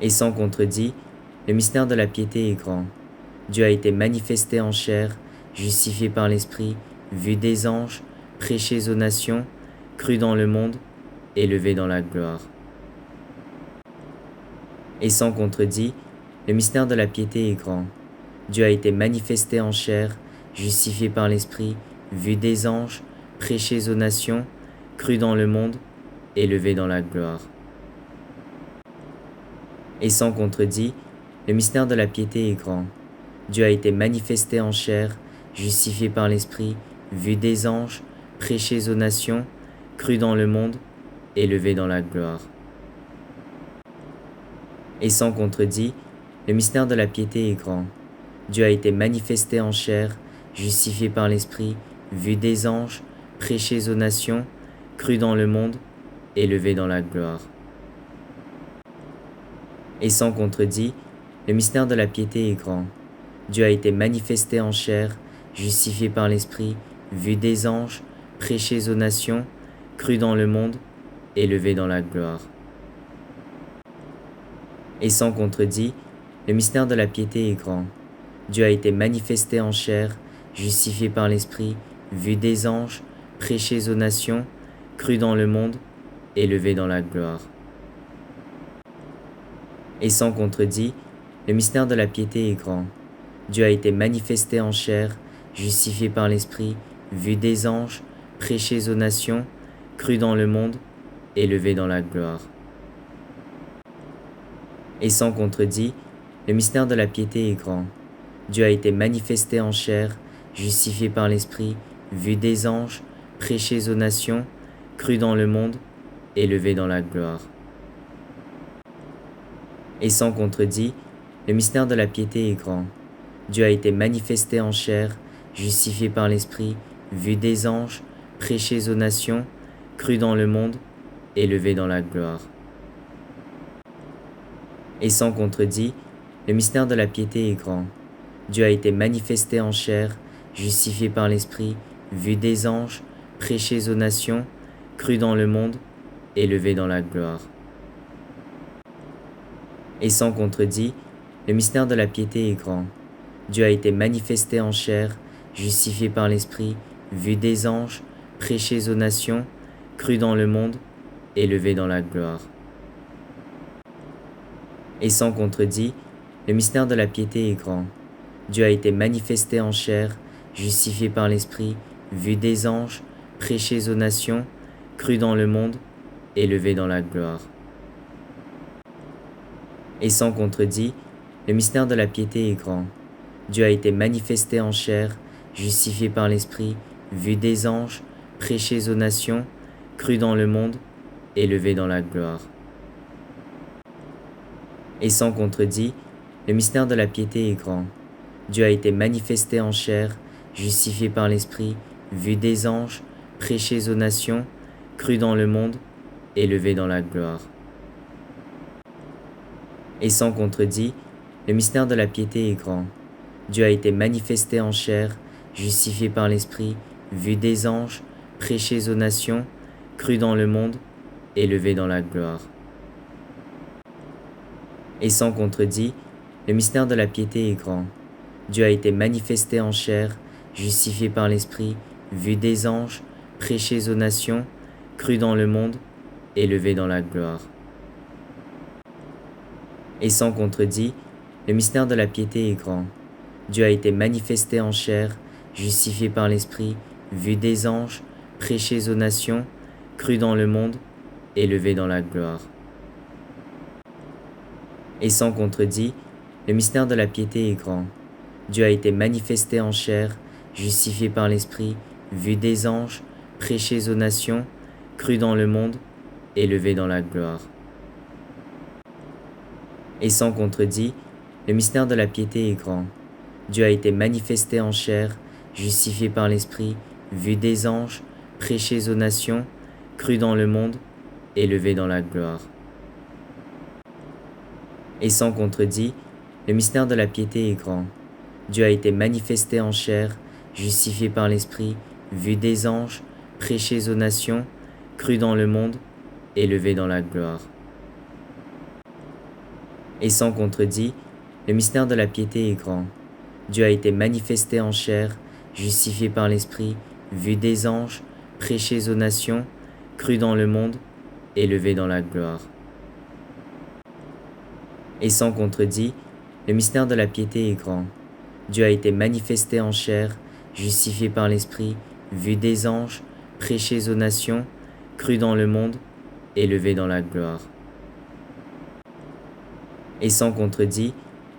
et sans contredit, le mystère de la piété est grand. Dieu a été manifesté en chair, justifié par l'Esprit, vu des anges, prêché aux nations, cru dans le monde, élevé dans la gloire. Et sans contredit, le mystère de la piété est grand. Dieu a été manifesté en chair, justifié par l'Esprit, vu des anges, prêché aux nations, cru dans le monde, élevé dans la gloire. Et sans contredit, le mystère de la piété est grand. Dieu a été manifesté en chair, justifié par l'Esprit, vu des anges, prêché aux nations, cru dans le monde, élevé dans la gloire. Et sans contredit, le mystère de la piété est grand. Dieu a été manifesté en chair, justifié par l'Esprit, vu des anges, prêché aux nations, cru dans le monde, élevé dans la gloire. Et sans contredit, le mystère de la piété est grand. Dieu a été manifesté en chair, justifié par l'Esprit, vu des anges, prêché aux nations, cru dans le monde, élevé dans la gloire. Et sans contredit, le mystère de la piété est grand. Dieu a été manifesté en chair, justifié par l'Esprit, vu des anges, prêché aux nations, cru dans le monde, élevé dans la gloire. Et sans contredit, le mystère de la piété est grand. Dieu a été manifesté en chair, justifié par l'Esprit, vu des anges, prêché aux nations, cru dans le monde, élevé dans la gloire. Et sans contredit, le mystère de la piété est grand. Dieu a été manifesté en chair, justifié par l'Esprit, vu des anges, prêché aux nations, cru dans le monde, élevé dans la gloire. Et sans contredit, le mystère de la piété est grand. Dieu a été manifesté en chair, justifié par l'Esprit, vu des anges, prêché aux nations, cru dans le monde, élevé dans la gloire. Et sans contredit, le mystère de la piété est grand. Dieu a été manifesté en chair, justifié par l'Esprit, vu des anges, prêché aux nations, cru dans le monde, élevé dans la gloire. Et sans contredit, le mystère de la piété est grand. Dieu a été manifesté en chair, justifié par l'Esprit, vu des anges, prêché aux nations, cru dans le monde, élevé dans la gloire. Et sans contredit, le mystère de la piété est grand. Dieu a été manifesté en chair, justifié par l'Esprit, vu des anges, prêché aux nations, cru dans le monde, élevé dans la gloire. Et sans contredit, le mystère de la piété est grand. Dieu a été manifesté en chair, justifié par l'Esprit, vu des anges, prêché aux nations, cru dans le monde, élevé dans la gloire. Et sans contredit, le mystère de la piété est grand. Dieu a été manifesté en chair, justifié par l'Esprit, vu des anges, prêché aux nations, cru dans le monde, élevé dans la gloire. Et sans contredit, le mystère de la piété est grand. Dieu a été manifesté en chair, justifié par l'Esprit, vu des anges, prêché aux nations, cru dans le monde, élevé dans la gloire. Et sans contredit, le mystère de la piété est grand. Dieu a été manifesté en chair, justifié par l'Esprit, vu des anges, prêché aux nations, cru dans le monde, élevé dans la gloire. Et sans contredit, le mystère de la piété est grand. Dieu a été manifesté en chair, justifié par l'Esprit, vu des anges, prêché aux nations, cru dans le monde, élevé dans la gloire. Et sans contredit, le mystère de la piété est grand. Dieu a été manifesté en chair, justifié par l'Esprit, vu des anges, prêché aux nations, cru dans le monde, élevé dans la gloire. Et sans contredit, le mystère de la piété est grand. Dieu a été manifesté en chair, justifié par l'Esprit, vu des anges, prêché aux nations, cru dans le monde, élevé dans la gloire. Et sans contredit, le mystère de la piété est grand. Dieu a été manifesté en chair, justifié par l'Esprit, vu des anges, prêché aux nations, cru dans le monde, élevé dans la gloire. et sans contredit, le mystère de la piété est grand. Dieu a été manifesté en chair, justifié par l'Esprit, vu des anges, prêché aux nations, cru dans le monde, élevé dans la gloire. Et sans contredit, le mystère de la piété est grand. Dieu a été manifesté en chair, justifié par l'Esprit, vu des anges, prêché aux nations, cru dans le monde, élevé dans la gloire. Et sans contredit,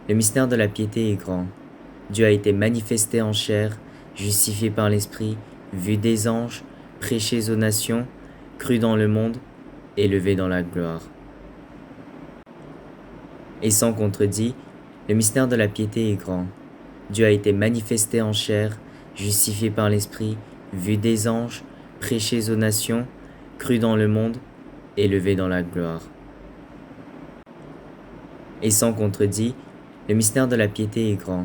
le mystère de la piété est grand. Dieu a été manifesté en chair, justifié par l'Esprit, vu des anges, prêché aux nations, cru dans le monde, élevé dans la gloire. Et sans contredit, le mystère de la piété est grand. Dieu a été manifesté en chair, justifié par l'Esprit, vu des anges, prêché aux nations, cru dans le monde, élevé dans la gloire. Et sans contredit, le mystère de la piété est grand.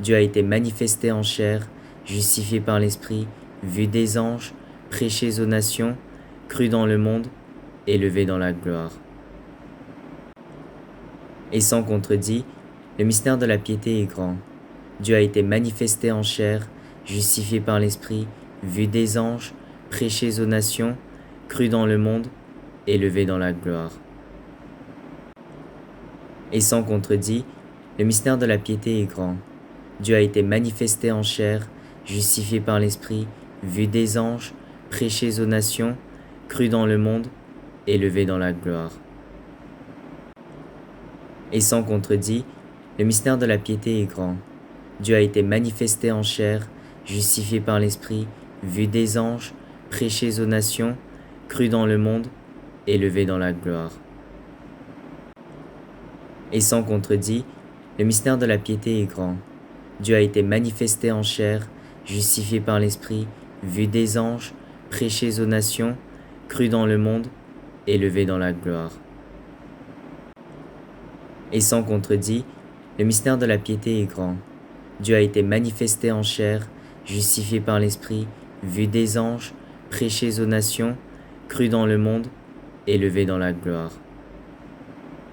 Dieu a été manifesté en chair, justifié par l'Esprit, vu des anges, prêché aux nations, cru dans le monde, élevé dans la gloire. Et sans contredit, le mystère de la piété est grand. Dieu a été manifesté en chair, justifié par l'Esprit, vu des anges, prêché aux nations, cru dans le monde, élevé dans la gloire. Et sans contredit, le mystère de la piété est grand. Dieu a été manifesté en chair, justifié par l'Esprit, vu des anges, prêché aux nations, cru dans le monde, élevé dans la gloire. Et sans contredit, le mystère de la piété est grand. Dieu a été manifesté en chair, justifié par l'Esprit, vu des anges, prêché aux nations, cru dans le monde, élevé dans la gloire. Et sans contredit, le mystère de la piété est grand. Dieu a été manifesté en chair, justifié par l'Esprit, vu des anges, prêché aux nations, cru dans le monde, élevé dans la gloire. Et sans contredit, le mystère de la piété est grand. Dieu a été manifesté en chair, justifié par l'Esprit, vu des anges, prêché aux nations, cru dans le monde, élevé dans la gloire.